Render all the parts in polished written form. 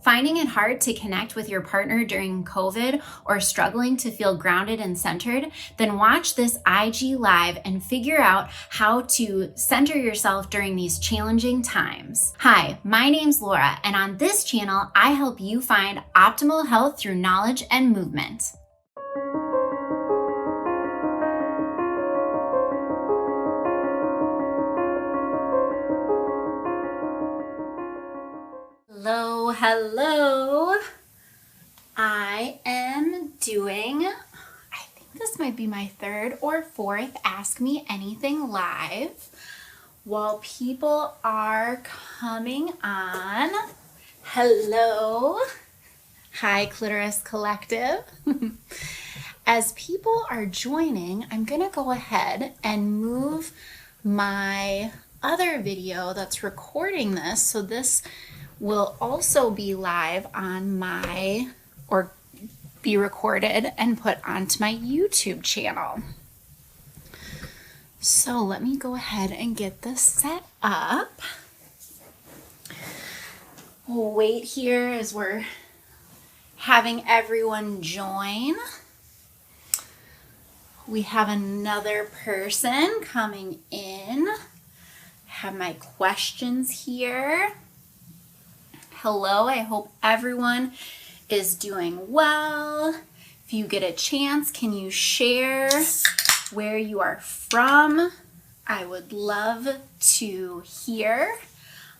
Finding it hard to connect with your partner during COVID or struggling to feel grounded and centered? Then watch this IG Live and figure out how to center yourself during these challenging times. Hi, my name's Laura, and on this channel, I help you find optimal health through knowledge and movement. Hello. I am doing, I think this might be my third or fourth Ask Me Anything live while people are coming on. Hello. Hi, Clitoris Collective. As people are joining, I'm going to go ahead and move my other video that's recording this. So this will also be live on or be recorded and put onto my YouTube channel. So let me go ahead and get this set up. We'll wait here as we're having everyone join. We have another person coming in. Have my questions here. Hello, I hope everyone is doing well. If you get a chance, can you share where you are from? I would love to hear.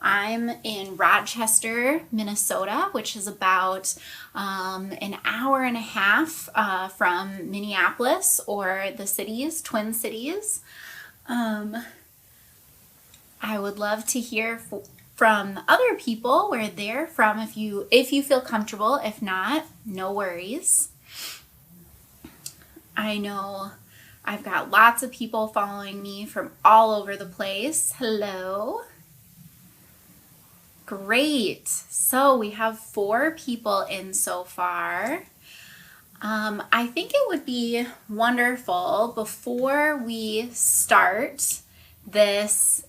I'm in Rochester, Minnesota, which is about an hour and a half from Minneapolis or the cities, Twin Cities. I would love to hear from other people where they're from if you feel comfortable. If not, no worries. I know I've got lots of people following me from all over the place. Hello. Great. So we have 4 people in so far. I think it would be wonderful before we start this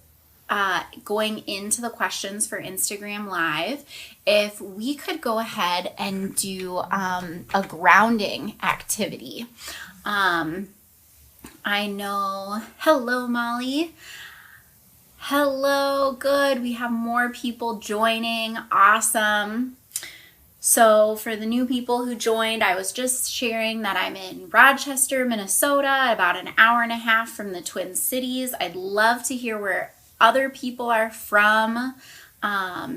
going into the questions for Instagram Live, if we could go ahead and do a grounding activity. I know, hello Molly. Hello, good. We have more people joining. Awesome. So for the new people who joined, I was just sharing that I'm in Rochester, Minnesota, about an hour and a half from the Twin Cities. I'd love to hear where other people are from.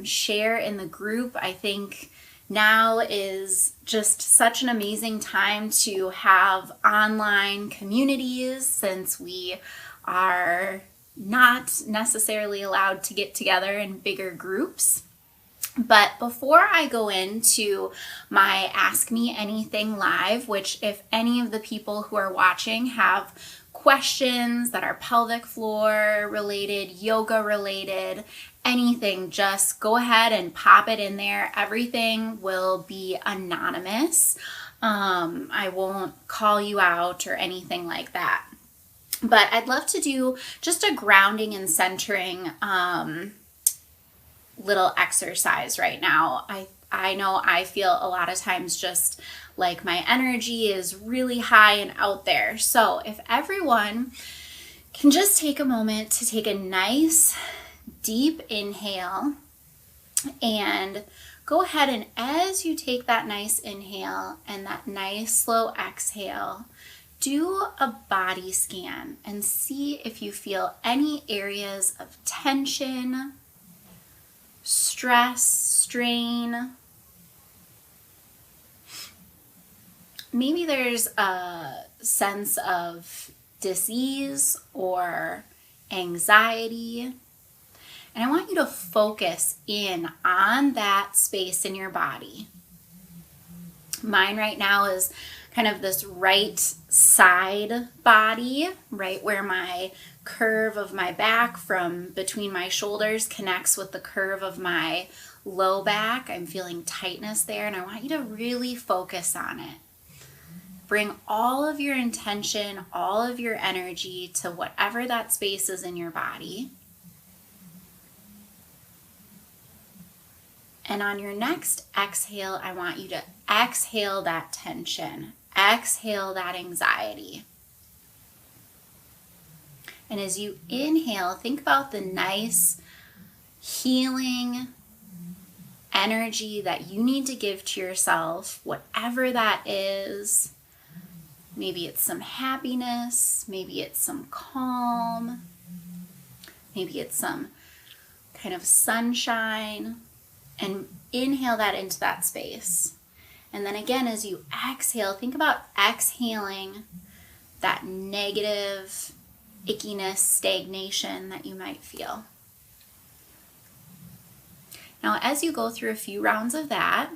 Share in the group. I think now is just such an amazing time to have online communities since we are not necessarily allowed to get together in bigger groups. But before I go into my Ask Me Anything live, which if any of the people who are watching have questions that are pelvic floor related, yoga related, anything, just go ahead and pop it in there. Everything will be anonymous. I won't call you out or anything like that. But I'd love to do just a grounding and centering little exercise right now. I know I feel a lot of times just like my energy is really high and out there. So if everyone can just take a moment to take a nice deep inhale and go ahead, and as you take that nice inhale and that nice slow exhale, do a body scan and see if you feel any areas of tension, stress, strain. Maybe there's a sense of dis-ease or anxiety. And I want you to focus in on that space in your body. Mine right now is kind of this right side body, right where my curve of my back from between my shoulders connects with the curve of my low back. I'm feeling tightness there, and I want you to really focus on it. Bring all of your intention, all of your energy to whatever that space is in your body. And on your next exhale, I want you to exhale that tension, exhale that anxiety. And as you inhale, think about the nice healing energy that you need to give to yourself, whatever that is. Maybe it's some happiness, maybe it's some calm, maybe it's some kind of sunshine, and inhale that into that space. And then again, as you exhale, think about exhaling that negative ickiness, stagnation that you might feel. Now, as you go through a few rounds of that,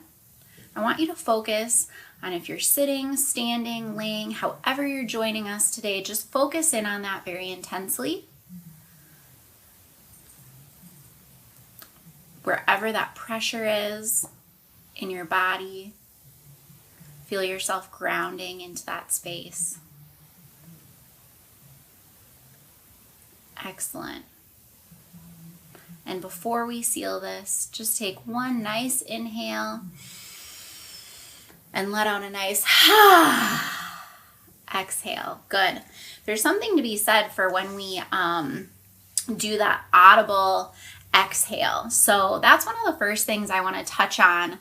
I want you to focus on if you're sitting, standing, laying, however you're joining us today, just focus in on that very intensely. Wherever that pressure is in your body, feel yourself grounding into that space. Excellent. And before we seal this, just take one nice inhale and let out a nice exhale. Good. There's something to be said for when we do that audible exhale. So that's one of the first things I want to touch on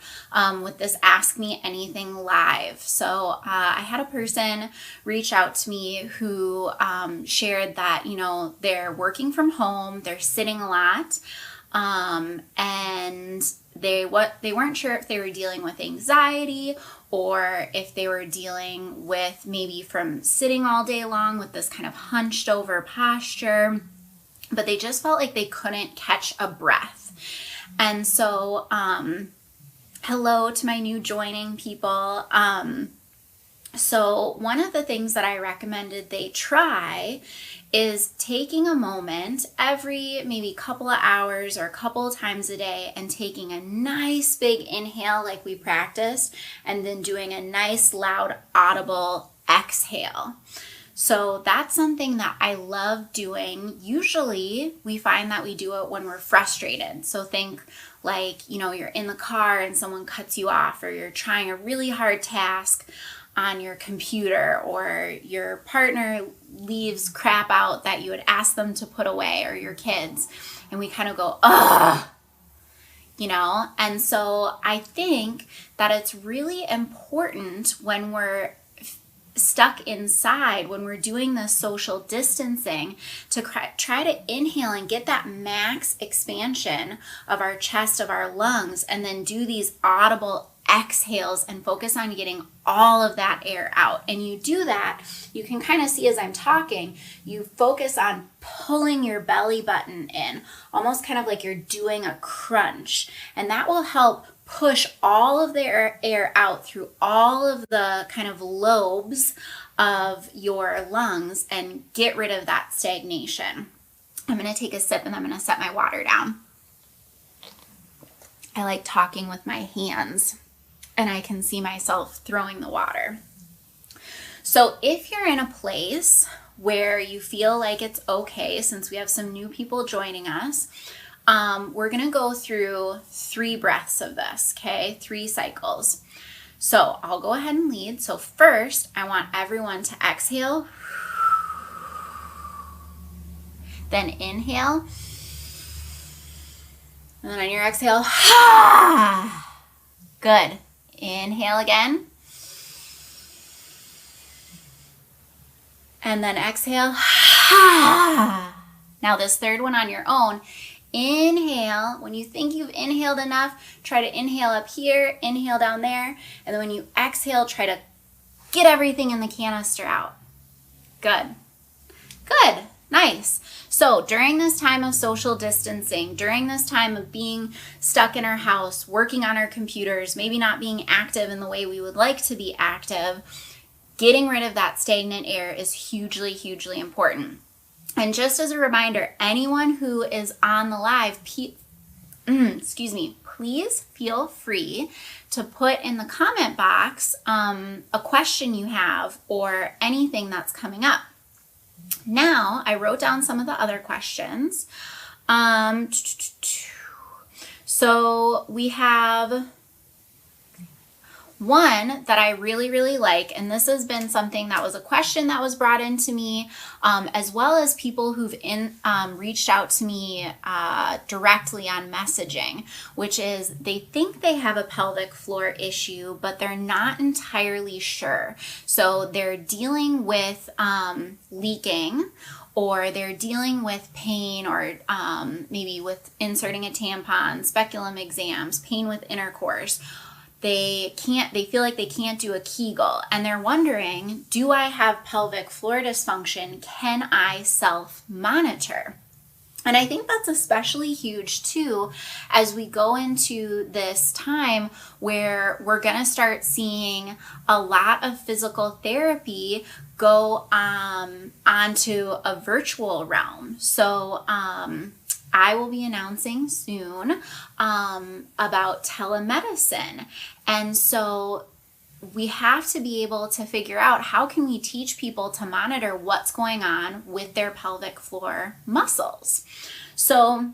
with this Ask Me Anything Live. So I had a person reach out to me who shared that, they're working from home, they're sitting a lot, and they weren't sure if they were dealing with anxiety or if they were dealing with maybe from sitting all day long with this kind of hunched over posture. But they just felt like they couldn't catch a breath. And so, hello to my new joining people. So one of the things that I recommended they try is taking a moment every maybe couple of hours or a couple of times a day and taking a nice big inhale like we practiced, and then doing a nice loud audible exhale. So that's something that I love doing. Usually we find that we do it when we're frustrated. So think like, you're in the car and someone cuts you off, or you're trying a really hard task on your computer, or your partner leaves crap out that you would ask them to put away, or your kids. And we kind of go, ugh, And so I think that it's really important when we're stuck inside, when we're doing this social distancing, to try to inhale and get that max expansion of our chest, of our lungs, and then do these audible exhales and focus on getting all of that air out. And you do that, you can kind of see as I'm talking, you focus on pulling your belly button in, almost kind of like you're doing a crunch, and that will help push all of the air out through all of the kind of lobes of your lungs and get rid of that stagnation. I'm going to take a sip and I'm going to set my water down. I like talking with my hands, and I can see myself throwing the water. So if you're in a place where you feel like it's okay, since we have some new people joining us, we're going to go through 3 breaths of this, okay? 3 cycles. So I'll go ahead and lead. So first, I want everyone to exhale, then inhale, and then on your exhale, good. Inhale again, and then exhale. Now this third one on your own. Inhale. When you think you've inhaled enough, try to inhale up here, inhale down there, and then when you exhale, try to get everything in the canister out. Good. Good. Nice. So during this time of social distancing, during this time of being stuck in our house, working on our computers, maybe not being active in the way we would like to be active, getting rid of that stagnant air is hugely, hugely important. And just as a reminder, anyone who is on the live, please feel free to put in the comment box a question you have or anything that's coming up. Now, I wrote down some of the other questions. So we have one that I really, really like, and this has been something that was a question that was brought into me, as well as people who've reached out to me directly on messaging, which is they think they have a pelvic floor issue, but they're not entirely sure. So they're dealing with leaking, or they're dealing with pain, or maybe with inserting a tampon, speculum exams, pain with intercourse. They feel like they can't do a Kegel, and they're wondering, do I have pelvic floor dysfunction? Can I self-monitor? And I think that's especially huge too, as we go into this time where we're going to start seeing a lot of physical therapy go onto a virtual realm. So, I will be announcing soon about telemedicine. And so we have to be able to figure out, how can we teach people to monitor what's going on with their pelvic floor muscles? So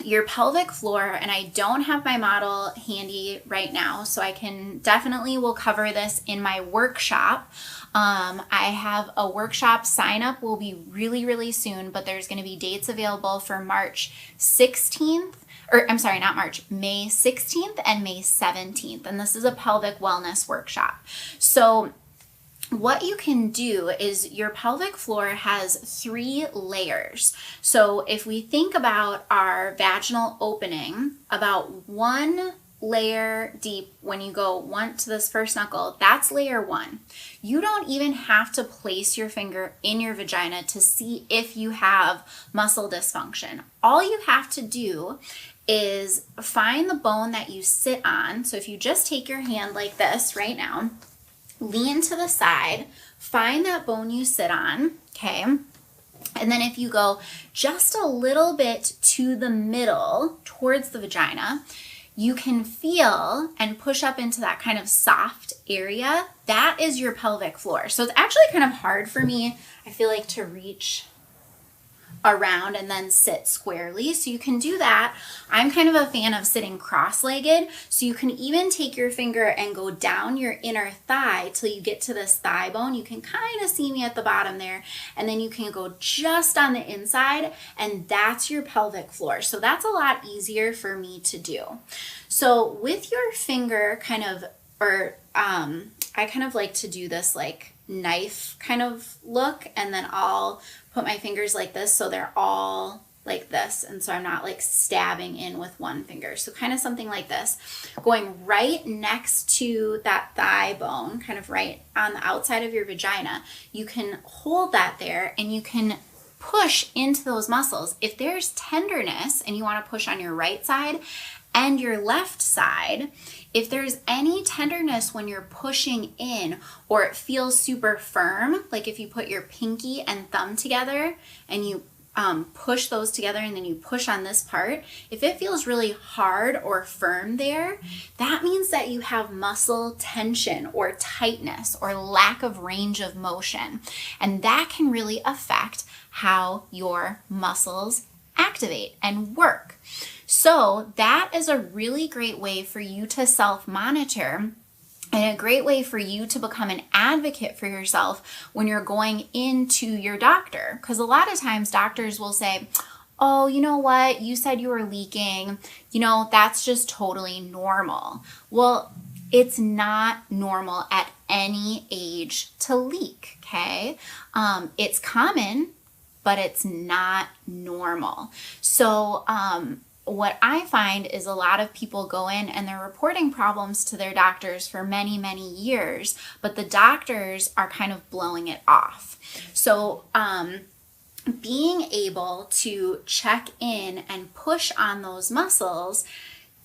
your pelvic floor, and I don't have my model handy right now, so I can definitely will cover this in my workshop. I have a workshop sign up will be really, really soon, but there's going to be dates available for March 16th, or I'm sorry, not March, May 16th and May 17th. And this is a pelvic wellness workshop. So what you can do is, your pelvic floor has 3 layers. So if we think about our vaginal opening, about 1 layer deep, when you go one to this first knuckle, that's layer 1. You don't even have to place your finger in your vagina to see if you have muscle dysfunction. All you have to do is find the bone that you sit on. So if you just take your hand like this right now, lean to the side, find that bone you sit on, okay? And then if you go just a little bit to the middle towards the vagina, you can feel and push up into that kind of soft area. That is your pelvic floor. So it's actually kind of hard for me, I feel like, to reach around and then sit squarely. So you can do that. I'm kind of a fan of sitting cross-legged. So you can even take your finger and go down your inner thigh till you get to this thigh bone. You can kind of see me at the bottom there. And then you can go just on the inside, and that's your pelvic floor. So that's a lot easier for me to do. So with your finger kind of, I kind of like to do this like knife kind of look, and then I'll put my fingers like this so they're all like this, and so I'm not like stabbing in with one finger. So kind of something like this, going right next to that thigh bone, kind of right on the outside of your vagina. You can hold that there, and you can push into those muscles. If there's tenderness and you want to push on your right side and your left side, if there's any tenderness when you're pushing in, or it feels super firm, like if you put your pinky and thumb together and you push those together and then you push on this part, if it feels really hard or firm there, that means that you have muscle tension or tightness or lack of range of motion. And that can really affect how your muscles activate and work. So that is a really great way for you to self-monitor, and a great way for you to become an advocate for yourself when you're going into your doctor. Because a lot of times doctors will say, oh, you know what, you said you were leaking, that's just totally normal. Well, it's not normal at any age to leak, okay? It's common, but it's not normal. So what I find is a lot of people go in and they're reporting problems to their doctors for many, many years, but the doctors are kind of blowing it off. So being able to check in and push on those muscles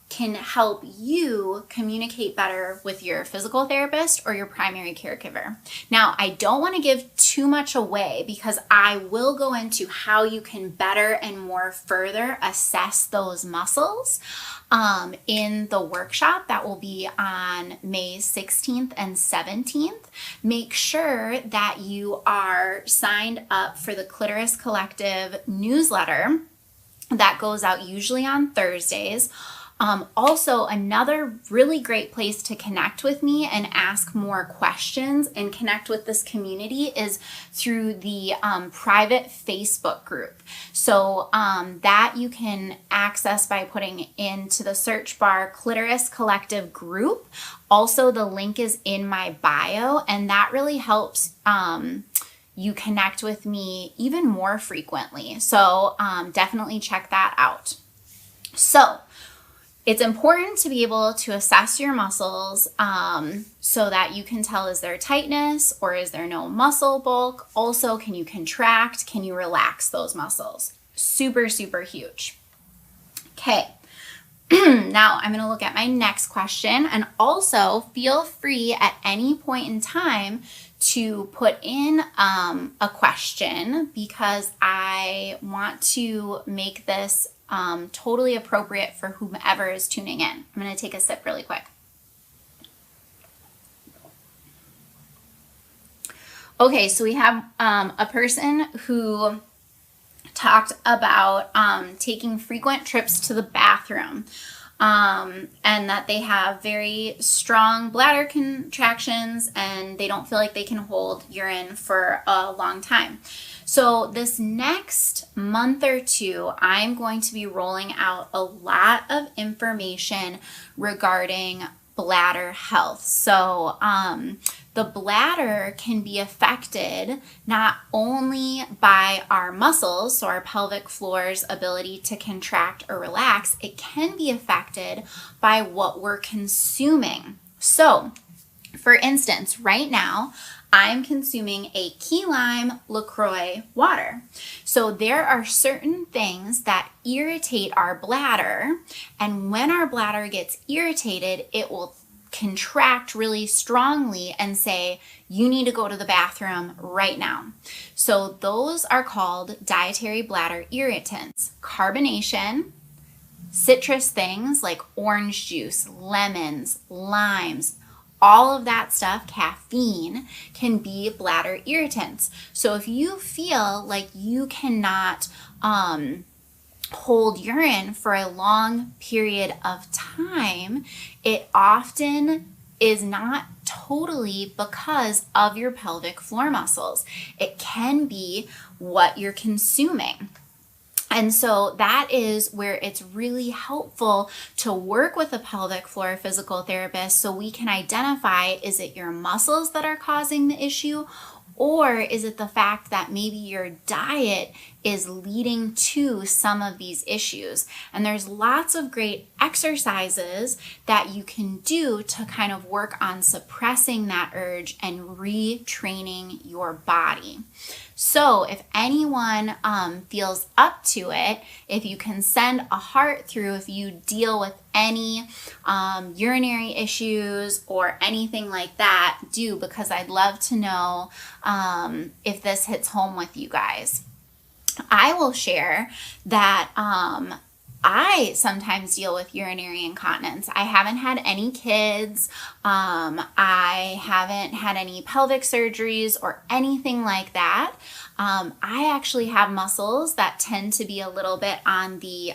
can help you communicate better with your physical therapist or your primary caregiver. Now, I don't want to give too much away, because I will go into how you can better and more further assess those muscles in the workshop that will be on May 16th and 17th. Make sure that you are signed up for the Clitoris Collective newsletter that goes out usually on Thursdays. Also, another really great place to connect with me and ask more questions and connect with this community is through the private Facebook group. So that you can access by putting into the search bar Clitoris Collective Group. Also, the link is in my bio, and that really helps you connect with me even more frequently. So definitely check that out. So it's important to be able to assess your muscles so that you can tell, is there tightness or is there no muscle bulk? Also, can you contract? Can you relax those muscles? Super, super huge. Okay. Now I'm going to look at my next question, and also feel free at any point in time to put in a question, because I want to make this totally appropriate for whomever is tuning in. I'm going to take a sip really quick. Okay, so we have a person who talked about taking frequent trips to the bathroom, and that they have very strong bladder contractions and they don't feel like they can hold urine for a long time. So this next month or two, I'm going to be rolling out a lot of information regarding bladder health. So the bladder can be affected not only by our muscles, so our pelvic floor's ability to contract or relax, it can be affected by what we're consuming. So, for instance, right now, I'm consuming a key lime LaCroix water. So there are certain things that irritate our bladder, and when our bladder gets irritated, it will contract really strongly and say, you need to go to the bathroom right now. So those are called dietary bladder irritants. Carbonation, citrus things like orange juice, lemons, limes, all of that stuff, caffeine, can be bladder irritants. So if you feel like you cannot hold urine for a long period of time, it often is not totally because of your pelvic floor muscles. It can be what you're consuming. And so that is where it's really helpful to work with a pelvic floor physical therapist so we can identify, is it your muscles that are causing the issue, or is it the fact that maybe your diet is leading to some of these issues? And there's lots of great exercises that you can do to kind of work on suppressing that urge and retraining your body. So if anyone feels up to it, if you can send a heart through, if you deal with any urinary issues or anything like that, do, because I'd love to know if this hits home with you guys. I will share that I sometimes deal with urinary incontinence. I haven't had any kids. I haven't had any pelvic surgeries or anything like that. I actually have muscles that tend to be a little bit on the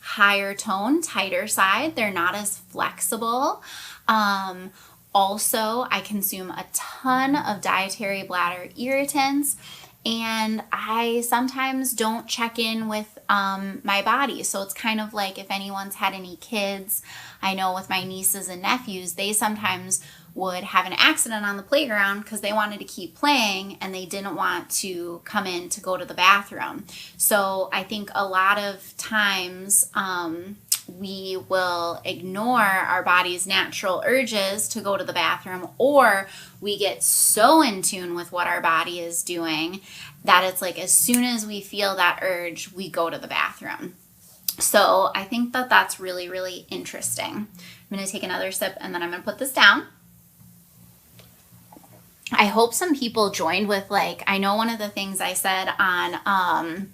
higher tone, tighter side. They're not as flexible. Also, I consume a ton of dietary bladder irritants. And I sometimes don't check in with my body. So it's kind of like if anyone's had any kids, I know with my nieces and nephews, they sometimes would have an accident on the playground because they wanted to keep playing and they didn't want to come in to go to the bathroom. So I think a lot of times we will ignore our body's natural urges to go to the bathroom, or we get so in tune with what our body is doing that it's like as soon as we feel that urge, we go to the bathroom. So I think that that's really, really interesting. I'm going to take another sip and then I'm going to put this down. I hope some people joined with, like, I know one of the things I said on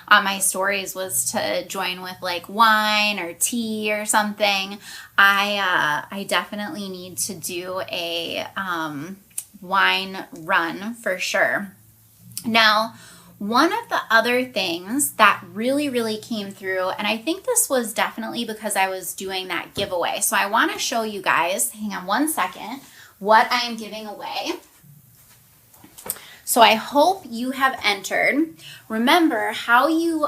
my stories was to join with like wine or tea or something. I definitely need to do a wine run for sure. Now, One of the other things that really came through, and I think this was definitely because I was doing that giveaway. So I want to show you guys, hang on one second, what I am giving away. So I hope you have entered. Remember, how you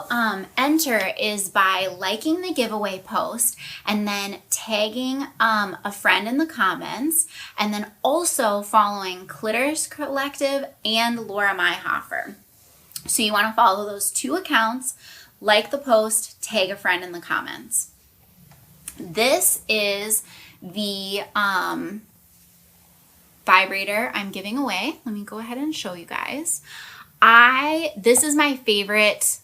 enter is by liking the giveaway post and then tagging a friend in the comments, and then also following Clitoris Collective and Laura Myhofer. So you want to follow those two accounts, like the post, tag a friend in the comments. This is the vibrator I'm giving away. Let me go ahead and show you guys. This is my favorite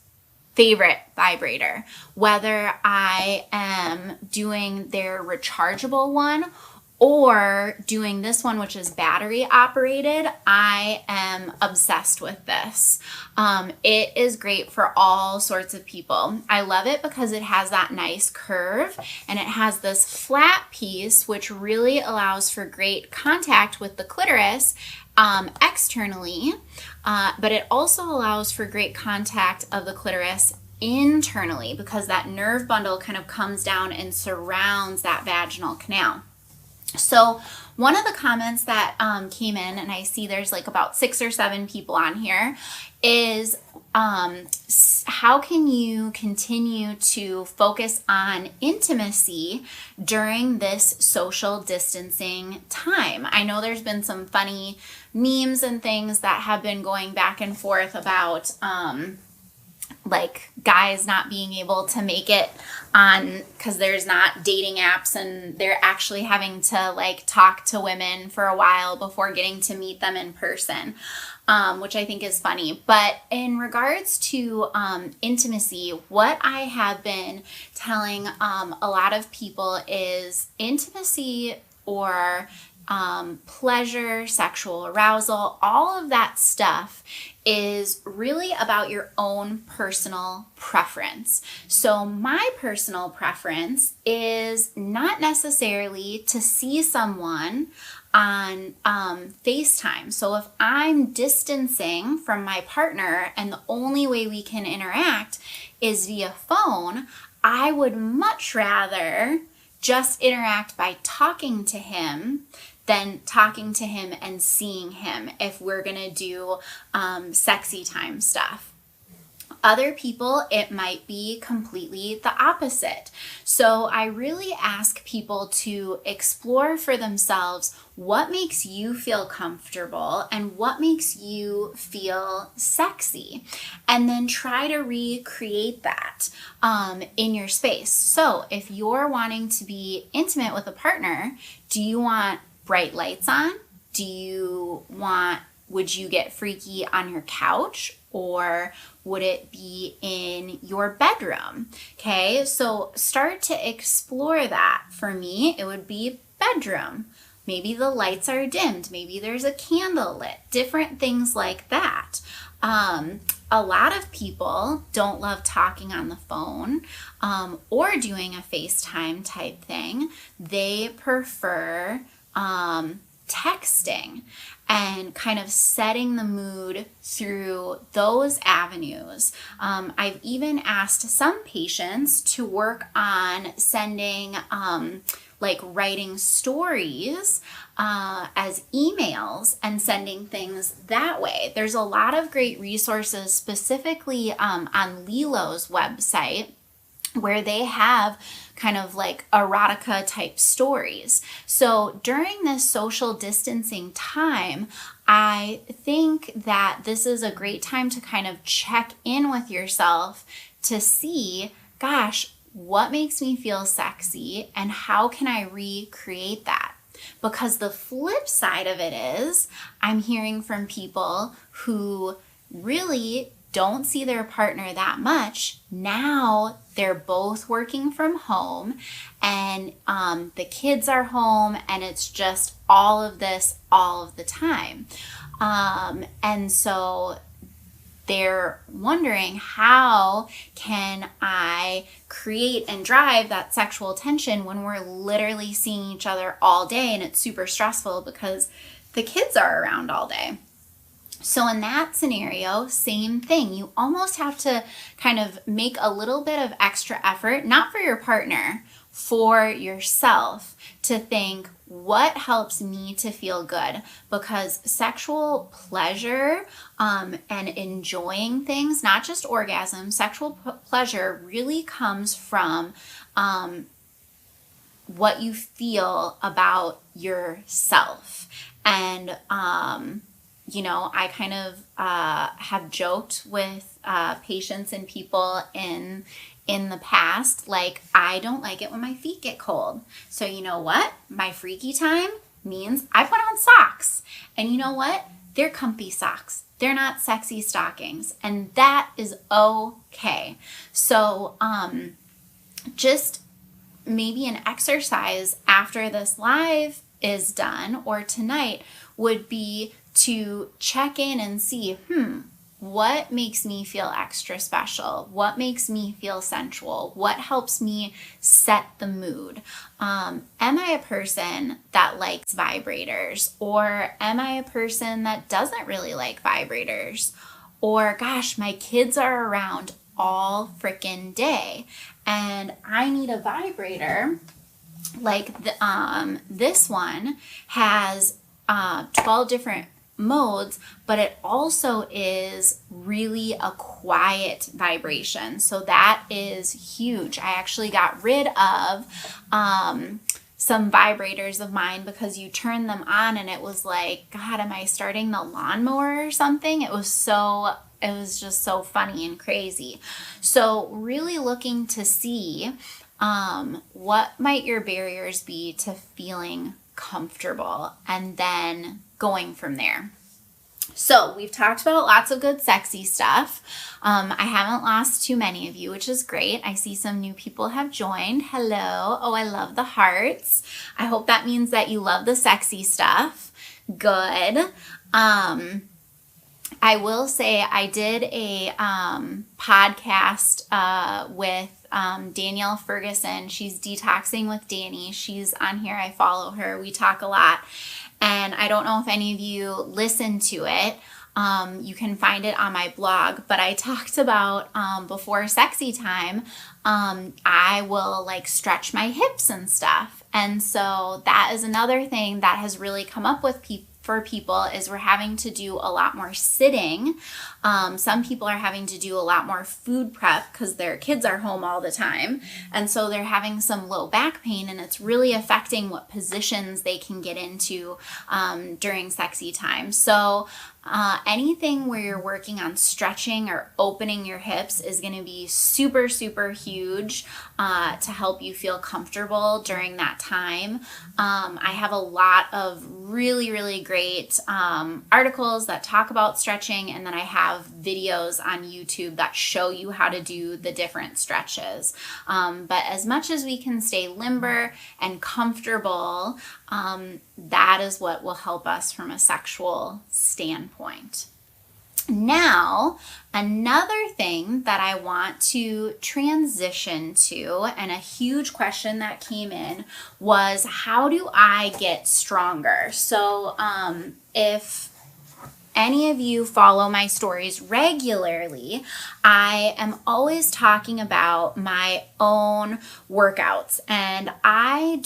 vibrator. Whether I am doing their rechargeable one or doing this one, which is battery operated, I am obsessed with this. It is great for all sorts of people. I love it because it has that nice curve and it has this flat piece, which really allows for great contact with the clitoris externally, but it also allows for great contact of the clitoris internally because that nerve bundle kind of comes down and surrounds that vaginal canal. So one of the comments that came in, and I see there's like about 6 or 7 people on here, is how can you continue to focus on intimacy during this social distancing time? I know there's been some funny memes and things that have been going back and forth about like guys not being able to make it on because there's not dating apps and they're actually having to like talk to women for a while before getting to meet them in person, which I think is funny. But in regards to intimacy, what I have been telling a lot of people is intimacy or pleasure, sexual arousal, all of that stuff is really about your own personal preference. So my personal preference is not necessarily to see someone on FaceTime. So if I'm distancing from my partner and the only way we can interact is via phone, I would much rather just interact by talking to him than talking to him and seeing him if we're gonna do sexy time stuff. Other people, it might be completely the opposite. So I really ask people to explore for themselves what makes you feel comfortable and what makes you feel sexy, and then try to recreate that in your space. So if you're wanting to be intimate with a partner, do you want bright lights on? Would you get freaky on your couch, or would it be in your bedroom? Okay, so start to explore that. For me, it would be bedroom. Maybe the lights are dimmed. Maybe there's a candle lit. Different things like that. A lot of people don't love talking on the phone or doing a FaceTime type thing. They prefer texting and kind of setting the mood through those avenues. I've even asked some patients to work on sending like writing stories as emails and sending things that way. There's a lot of great resources specifically on Lilo's website where they have kind of like erotica type stories. So during this social distancing time, I think that this is a great time to kind of check in with yourself to see, gosh, what makes me feel sexy and how can I recreate that? Because the flip side of it is I'm hearing from people who really don't see their partner that much. Now they're both working from home and the kids are home and it's just all of this all of the time. And so they're wondering, how can I create and drive that sexual tension when we're literally seeing each other all day and it's super stressful because the kids are around all day? So in that scenario, same thing. You almost have to kind of make a little bit of extra effort, not for your partner, for yourself, to think, what helps me to feel good? Because sexual pleasure and enjoying things, not just orgasm, sexual pleasure really comes from what you feel about yourself. And I kind of have joked with patients and people in the past, like, I don't like it when my feet get cold. So you know what? My freaky time means I put on socks. And you know what? They're comfy socks. They're not sexy stockings. And that is okay. So just maybe an exercise after this live is done or tonight would be to check in and see, what makes me feel extra special? What makes me feel sensual? What helps me set the mood? Am I a person that likes vibrators? Or am I a person that doesn't really like vibrators? Or gosh, my kids are around all freaking day and I need a vibrator. Like this one has 12 different modes, but it also is really a quiet vibration. So that is huge. I actually got rid of some vibrators of mine because you turn them on and it was like, God, am I starting the lawnmower or something? It was just so funny and crazy. So really looking to see what might your barriers be to feeling comfortable, and then going from there. So we've talked about lots of good sexy stuff. I haven't lost too many of you, which is great. I see some new people have joined. Hello. Oh, I love the hearts. I hope that means that you love the sexy stuff. Good. I will say I did a podcast with Danielle Ferguson. She's Detoxing with Danny. She's on here. I follow her. We talk a lot. And I don't know if any of you listen to it. You can find it on my blog. But I talked about before sexy time, I will like stretch my hips and stuff. And so that is another thing that has really come up with for people is we're having to do a lot more sitting. Some people are having to do a lot more food prep because their kids are home all the time. And so they're having some low back pain, and it's really affecting what positions they can get into during sexy time. So anything where you're working on stretching or opening your hips is going to be super, super huge to help you feel comfortable during that time. I have a lot of really, really great articles that talk about stretching, and then I have videos on YouTube that show you how to do the different stretches. But as much as we can stay limber and comfortable, that is what will help us from a sexual standpoint. Now, another thing that I want to transition to, and a huge question that came in, was how do I get stronger? So if any of you follow my stories regularly, I am always talking about my own workouts, and I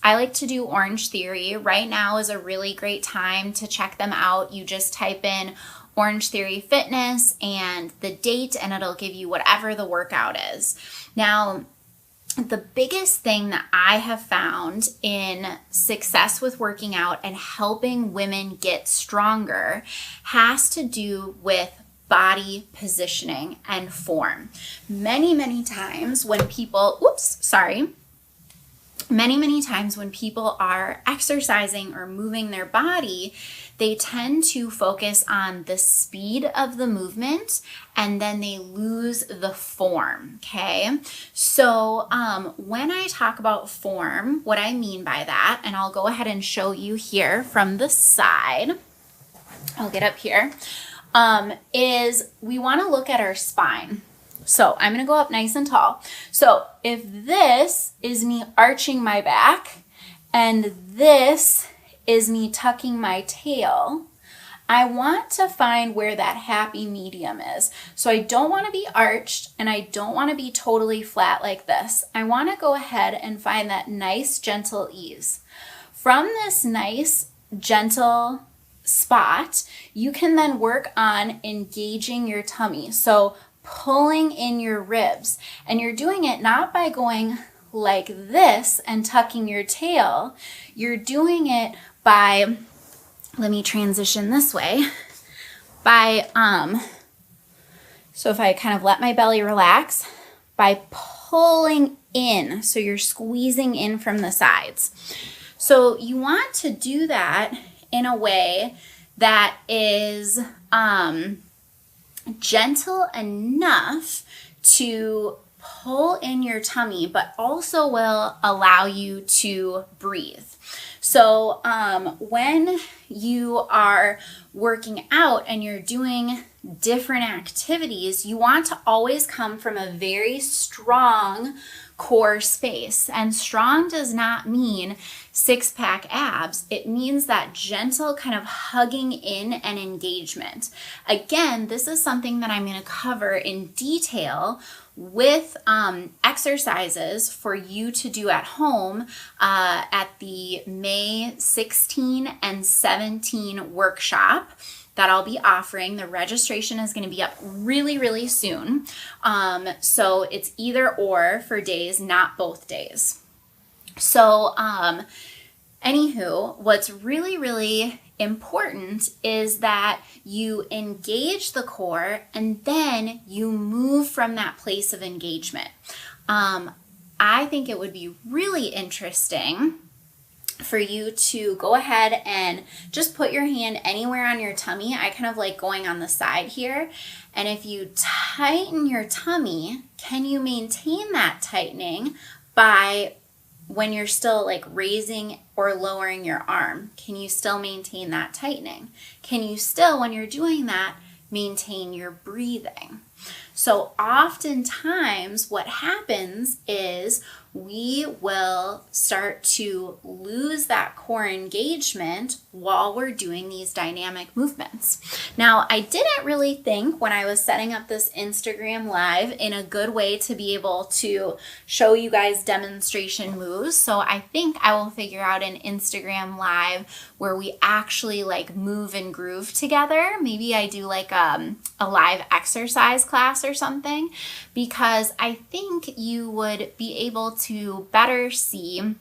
like to do Orange Theory. Right now is a really great time to check them out. You just type in Orange Theory Fitness and the date, and it'll give you whatever the workout is. Now, the biggest thing that I have found in success with working out and helping women get stronger has to do with body positioning and form. Many times when people, many times when people are exercising or moving their body, they tend to focus on the speed of the movement and then they lose the form, okay? So when I talk about form, what I mean by that, and I'll go ahead and show you here from the side, I'll get up here, is we want to look at our spine. So I'm going to go up nice and tall. So if this is me arching my back and this is me tucking my tail, I want to find where that happy medium is. So I don't want to be arched and I don't want to be totally flat like this. I want to go ahead and find that nice, gentle ease. From this nice, gentle spot, you can then work on engaging your tummy. So pulling in your ribs. And you're doing it not by going like this and tucking your tail. You're doing it by, let me transition this way, by, so if I kind of let my belly relax, by pulling in. So you're squeezing in from the sides. So you want to do that in a way that is gentle enough to pull in your tummy, but also will allow you to breathe. So when you are working out and you're doing different activities, you want to always come from a very strong core space. And strong does not mean six-pack abs. It means that gentle kind of hugging in and engagement. Again, this is something that I'm going to cover in detail with exercises for you to do at home at the May 16 and 17 workshop that I'll be offering. The registration is going to be up really, really soon. So it's either or for days, not both days. So anywho, what's really, really important is that you engage the core and then you move from that place of engagement. I think it would be really interesting for you to go ahead and just put your hand anywhere on your tummy. I kind of like going on the side here. And if you tighten your tummy, can you maintain that tightening by when you're still like raising or lowering your arm? Can you still maintain that tightening? Can you still, when you're doing that, maintain your breathing? So oftentimes what happens is we will start to lose that core engagement while we're doing these dynamic movements. Now, I didn't really think when I was setting up this Instagram live in a good way to be able to show you guys demonstration moves. So I think I will figure out an Instagram live where we actually like move and groove together. Maybe I do like a live exercise class or something, because I think you would be able to better see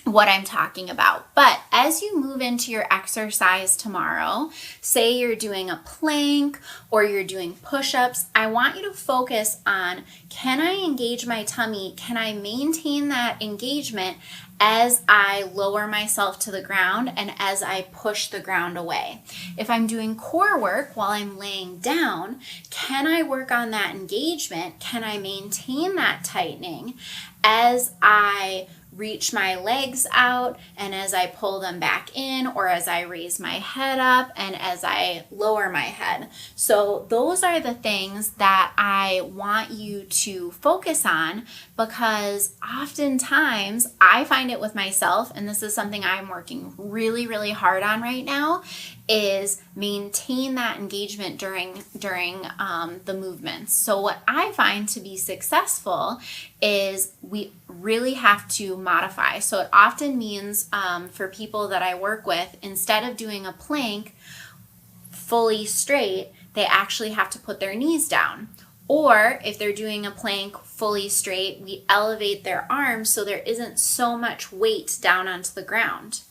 what I'm talking about. But as you move into your exercise tomorrow, say you're doing a plank or you're doing push-ups, I want you to focus on, can I engage my tummy? Can I maintain that engagement as I lower myself to the ground and as I push the ground away? If I'm doing core work while I'm laying down, can I work on that engagement? Can I maintain that tightening as I reach my legs out and as I pull them back in, or as I raise my head up and as I lower my head? So those are the things that I want you to focus on, because oftentimes I find it with myself, and this is something I'm working really, really hard on right now, is maintain that engagement during the movements. So what I find to be successful is we really have to modify. So it often means for people that I work with, instead of doing a plank fully straight, they actually have to put their knees down. Or if they're doing a plank fully straight, we elevate their arms so there isn't so much weight down onto the ground.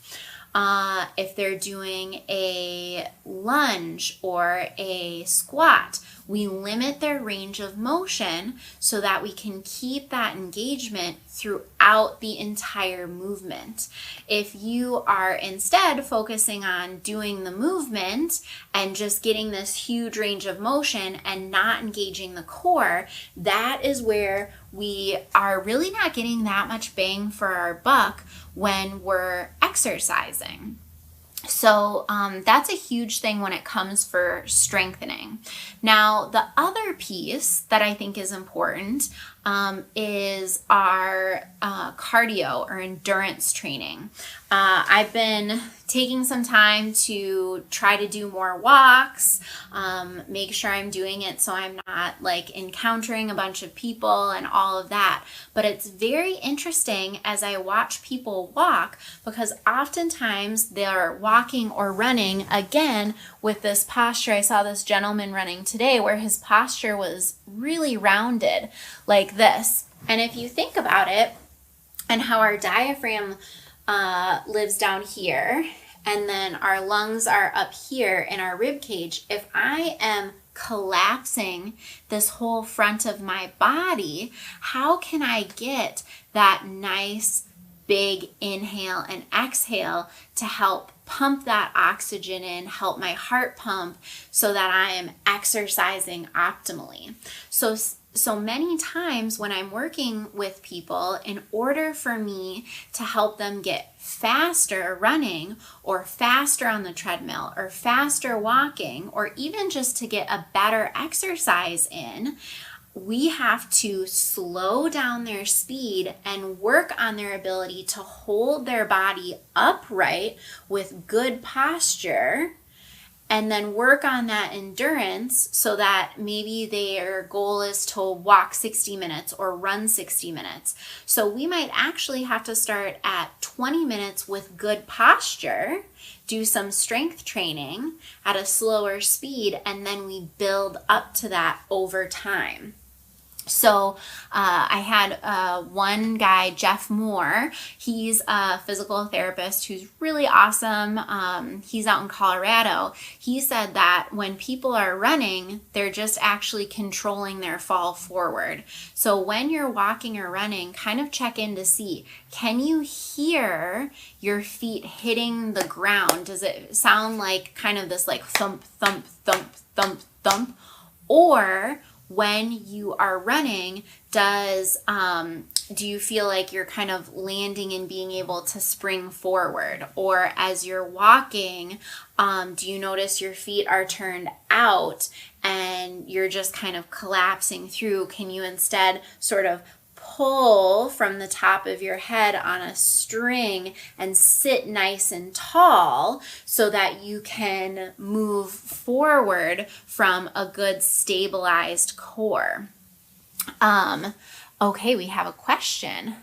If they're doing a lunge or a squat, we limit their range of motion so that we can keep that engagement throughout the entire movement. If you are instead focusing on doing the movement and just getting this huge range of motion and not engaging the core, that is where we are really not getting that much bang for our buck when we're exercising. So that's a huge thing when it comes for strengthening. Now, the other piece that I think is important is our cardio or endurance training. I've been taking some time to try to do more walks, make sure I'm doing it so I'm not like encountering a bunch of people and all of that. But it's very interesting as I watch people walk, because oftentimes they're walking or running again with this posture. I saw this gentleman running today where his posture was really rounded like this. And if you think about it and how our diaphragm lives down here, and then our lungs are up here in our rib cage, if I am collapsing this whole front of my body, how can I get that nice big inhale and exhale to help pump that oxygen in, help my heart pump so that I am exercising optimally? So many times when I'm working with people, in order for me to help them get faster running or faster on the treadmill or faster walking, or even just to get a better exercise in, we have to slow down their speed and work on their ability to hold their body upright with good posture, and then work on that endurance so that maybe their goal is to walk 60 minutes or run 60 minutes. So we might actually have to start at 20 minutes with good posture, do some strength training at a slower speed, and then we build up to that over time. So I had one guy, Jeff Moore. He's a physical therapist who's really awesome. He's out in Colorado. He said that when people are running, they're just actually controlling their fall forward. So when you're walking or running, kind of check in to see, can you hear your feet hitting the ground? Does it sound like kind of this like thump, thump, thump, thump, thump? Or when you are running, do you feel like you're kind of landing and being able to spring forward? Or as you're walking, do you notice your feet are turned out and you're just kind of collapsing through? Can you instead sort of pull from the top of your head on a string and sit nice and tall so that you can move forward from a good stabilized core? Okay, we have a question.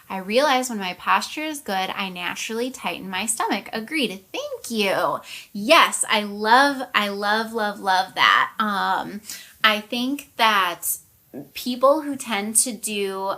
I realize when my posture is good, I naturally tighten my stomach. Agreed. Thank you. Yes, I love that. I think that people who tend to do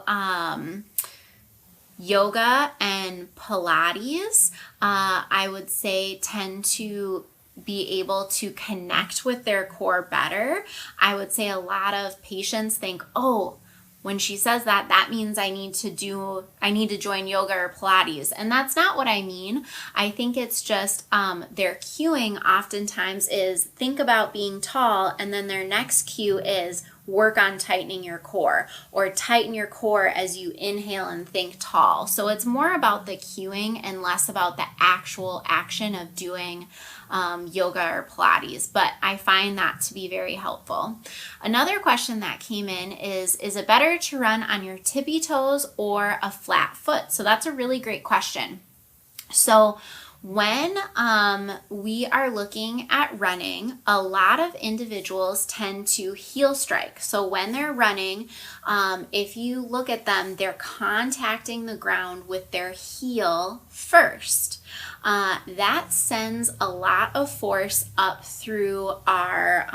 yoga and Pilates, I would say tend to be able to connect with their core better. I would say a lot of patients think, oh, when she says that, that means I need to join yoga or Pilates. And that's not what I mean. I think it's just their cueing oftentimes is think about being tall, and then their next cue is work on tightening your core, or tighten your core as you inhale and think tall. So it's more about the cueing and less about the actual action of doing yoga or Pilates, but I find that to be very helpful. Another question that came in is it better to run on your tippy toes or a flat foot? So that's a really great question. So when we are looking at running, a lot of individuals tend to heel strike. So when they're running, if you look at them, they're contacting the ground with their heel first. That sends a lot of force up through our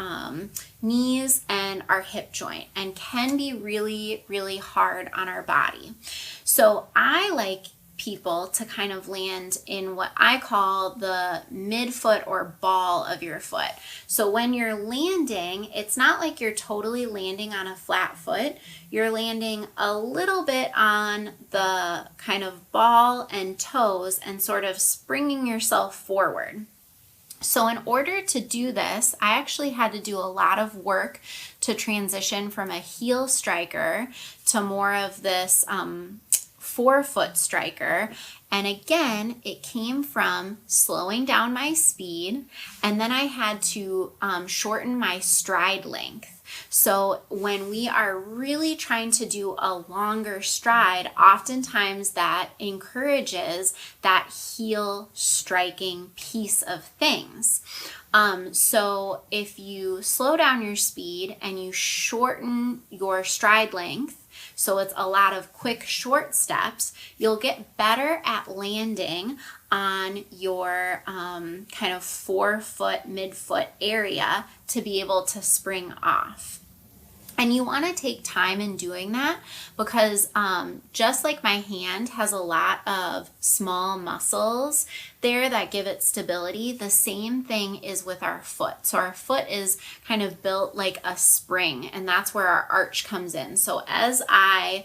knees and our hip joint, and can be really, really hard on our body. So I like people to kind of land in what I call the midfoot or ball of your foot. So when you're landing, it's not like you're totally landing on a flat foot. You're landing a little bit on the kind of ball and toes and sort of springing yourself forward. So in order to do this, I actually had to do a lot of work to transition from a heel striker to more of this forefoot striker. And again, it came from slowing down my speed, and then I had to shorten my stride length. So when we are really trying to do a longer stride, oftentimes that encourages that heel striking piece of things. So if you slow down your speed and you shorten your stride length, so it's a lot of quick, short steps, you'll get better at landing on your kind of forefoot, midfoot area to be able to spring off. And you want to take time in doing that because just like my hand has a lot of small muscles there that give it stability, the same thing is with our foot. So our foot is kind of built like a spring, and that's where our arch comes in. So as I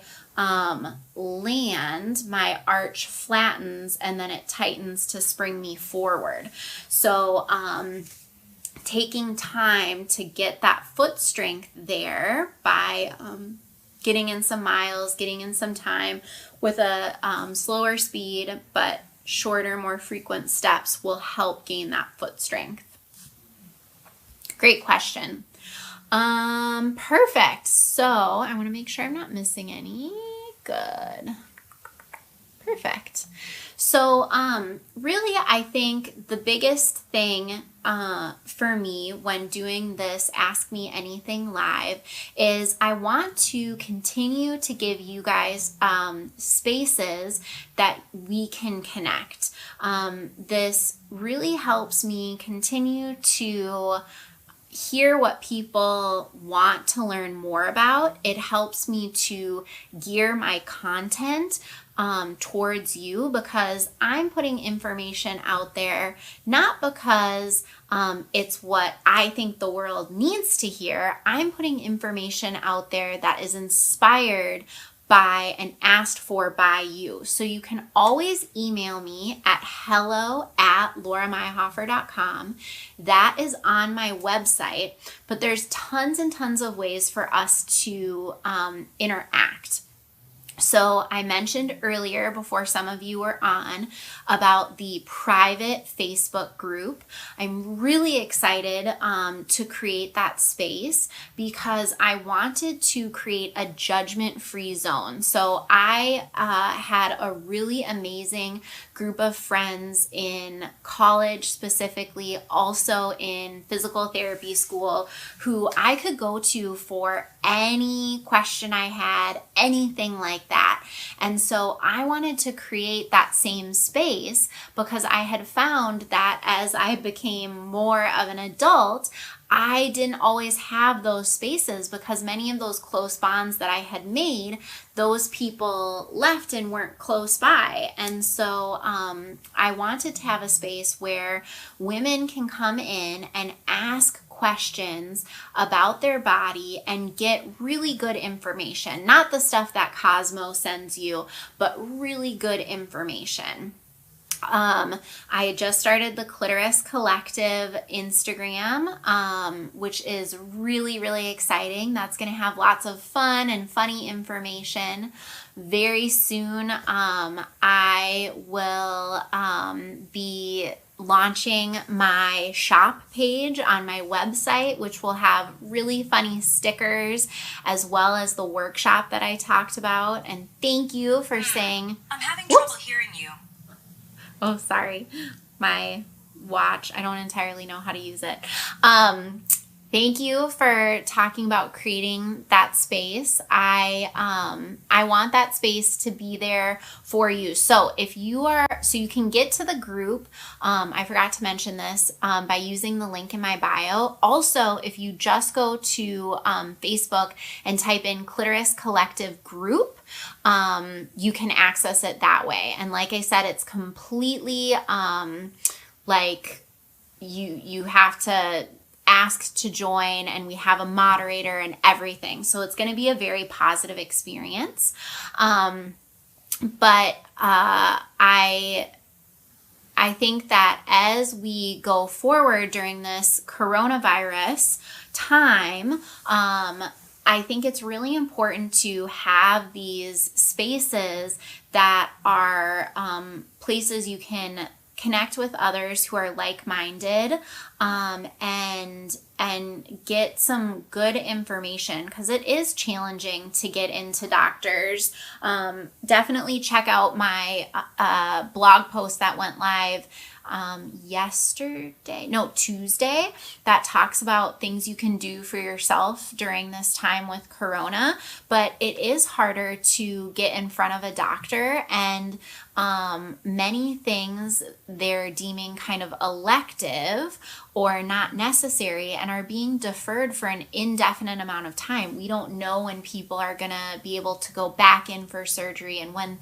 land, my arch flattens and then it tightens to spring me forward. So taking time to get that foot strength there by getting in some miles, getting in some time with a slower speed but shorter, more frequent steps will help gain that foot strength. Great question. Perfect. So I want to make sure I'm not missing any. Good. Perfect. So really, I think the biggest thing for me when doing this Ask Me Anything live is I want to continue to give you guys spaces that we can connect. This really helps me continue to hear what people want to learn more about. It helps me to gear my content towards you because I'm putting information out there, not because it's what I think the world needs to hear. I'm putting information out there that is inspired by and asked for by you. So you can always email me at hello@laurameyhofer.com. That is on my website, but there's tons and tons of ways for us to interact. So I mentioned earlier, before some of you were on, about the private Facebook group. I'm really excited to create that space because I wanted to create a judgment-free zone. So I had a really amazing group of friends in college, specifically also in physical therapy school, who I could go to for any question I had, anything like that. And so I wanted to create that same space because I had found that as I became more of an adult, I didn't always have those spaces because many of those close bonds that I had made, those people left and weren't close by. And so I wanted to have a space where women can come in and ask questions about their body and get really good information. Not the stuff that Cosmo sends you, but really good information. I just started the Clitoris Collective Instagram, which is really, really exciting. That's going to have lots of fun and funny information. Very soon, I will be launching my shop page on my website, which will have really funny stickers as well as the workshop that I talked about. And thank you for saying... I'm having trouble hearing you. Oh, sorry. My watch. I don't entirely know how to use it. Thank you for talking about creating that space. I want that space to be there for you. So if you you can get to the group. I forgot to mention this by using the link in my bio. Also, if you just go to Facebook and type in Clitoris Collective Group, you can access it that way. And like I said, it's completely like you have to ask to join, and we have a moderator and everything. So it's going to be a very positive experience. But I think that as we go forward during this coronavirus time, I think it's really important to have these spaces that are places you can connect with others who are like-minded, and get some good information, because it is challenging to get into doctors. Definitely check out my blog post that went live Tuesday, that talks about things you can do for yourself during this time with Corona. But it is harder to get in front of a doctor, and many things they're deeming kind of elective or not necessary and are being deferred for an indefinite amount of time. We don't know when people are going to be able to go back in for surgery, and when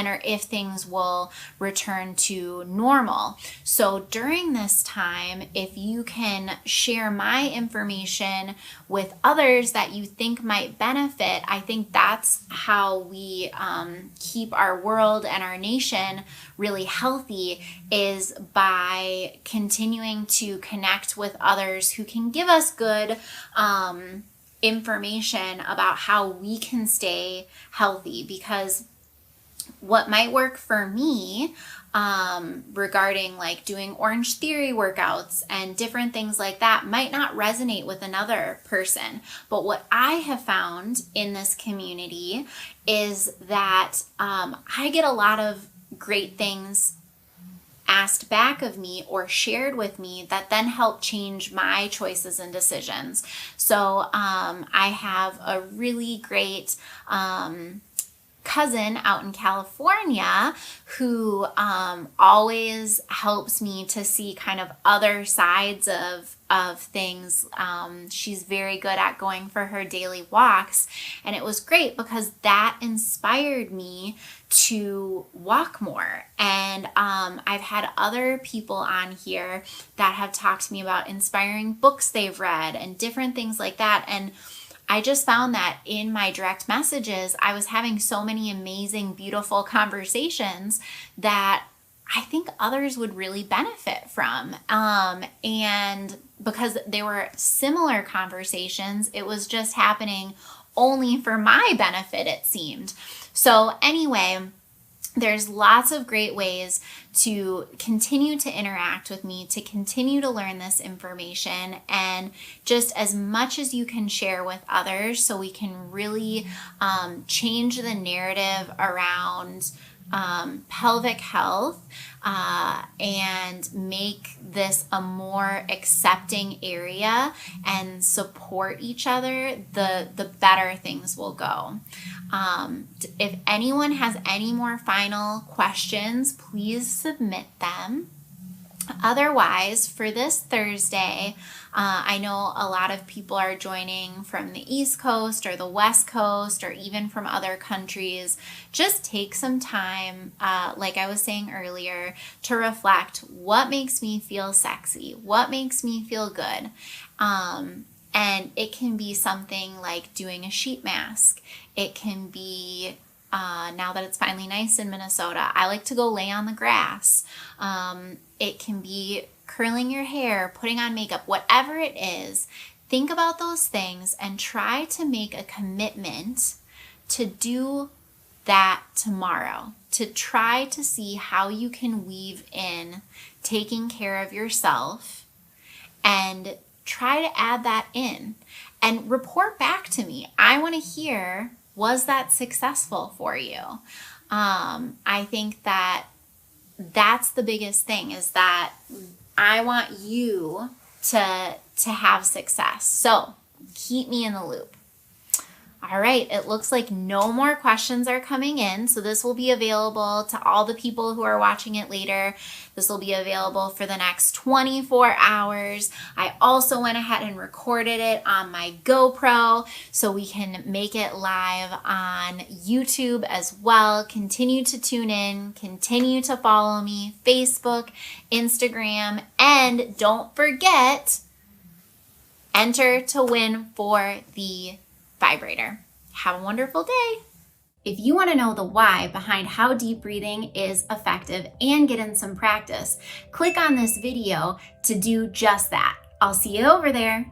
or if things will return to normal. So during this time, if you can share my information with others that you think might benefit, I think that's how we keep our world and our nation really healthy, is by continuing to connect with others who can give us good information about how we can stay healthy. Because what might work for me regarding like doing Orange Theory workouts and different things like that might not resonate with another person. But what I have found in this community is that I get a lot of great things asked back of me or shared with me that then help change my choices and decisions. So I have a really great cousin out in California who always helps me to see kind of other sides of things. She's very good at going for her daily walks, and it was great because that inspired me to walk more. And I've had other people on here that have talked to me about inspiring books they've read and different things like that. And I just found that in my direct messages, I was having so many amazing, beautiful conversations that I think others would really benefit from. And because they were similar conversations, it was just happening only for my benefit, it seemed. So anyway, there's lots of great ways to continue to interact with me, to continue to learn this information, and just as much as you can share with others so we can really change the narrative around pelvic health and make this a more accepting area and support each other, the better things will go. If anyone has any more final questions, please submit them. Otherwise, for this Thursday, I know a lot of people are joining from the East Coast or the West Coast or even from other countries. Just take some time, like I was saying earlier, to reflect what makes me feel sexy, what makes me feel good. And it can be something like doing a sheet mask. It can be, now that it's finally nice in Minnesota, I like to go lay on the grass. It can be curling your hair, putting on makeup, whatever it is. Think about those things and try to make a commitment to do that tomorrow, to try to see how you can weave in taking care of yourself, and try to add that in and report back to me. I want to hear, was that successful for you? I think that that's the biggest thing, is that I want you to have success. So keep me in the loop. All right, it looks like no more questions are coming in, so this will be available to all the people who are watching it later. This will be available for the next 24 hours. I also went ahead and recorded it on my GoPro so we can make it live on YouTube as well. Continue to tune in, continue to follow me, Facebook, Instagram, and don't forget, enter to win for the vibrator. Have a wonderful day. If you want to know the why behind how deep breathing is effective and get in some practice, click on this video to do just that. I'll see you over there.